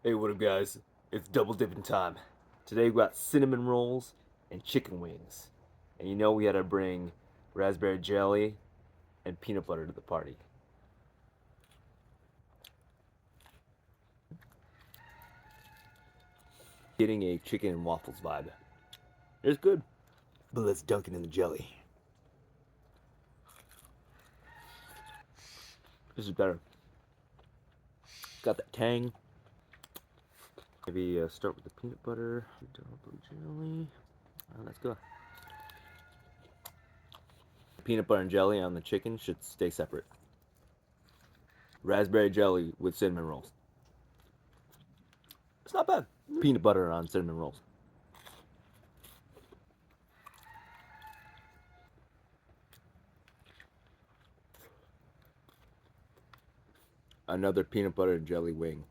Hey, what up, guys? It's double dipping time. Today we got cinnamon rolls and chicken wings. And you know we had to bring raspberry jelly and peanut butter to the party. Getting a chicken and waffles vibe. It's good, but let's dunk it in the jelly. This is better. Got that tang. Maybe start with the peanut butter, double jelly. Let's go. Peanut butter and jelly on the chicken should stay separate. Raspberry jelly with cinnamon rolls. It's not bad. Peanut butter on cinnamon rolls. Another peanut butter and jelly wing.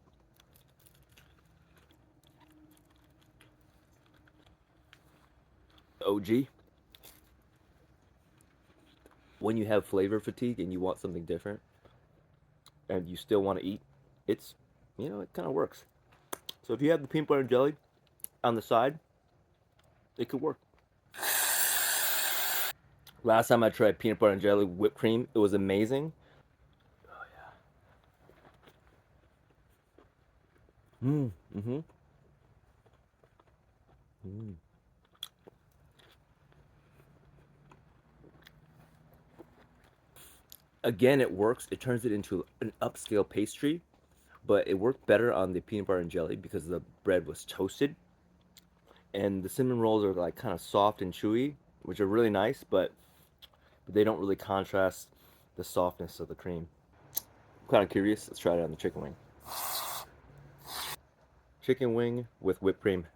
OG. When you have flavor fatigue and you want something different and you still want to eat, it's, it kind of works. So if you have the peanut butter and jelly on the side, it could work. Last time I tried peanut butter and jelly whipped cream, it was amazing. Oh yeah. Mm-hmm. Mm. Again, it works. It turns it into an upscale pastry, but it worked better on the peanut butter and jelly because the bread was toasted, and the cinnamon rolls are like kind of soft and chewy, which are really nice, but they don't really contrast the softness of the cream. I'm kind of curious. Let's try it on the chicken wing. Chicken wing with whipped cream.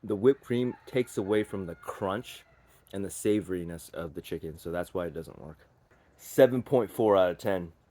The whipped cream takes away from the crunch and the savoriness of the chicken, so that's why it doesn't work. 7.4 out of 10.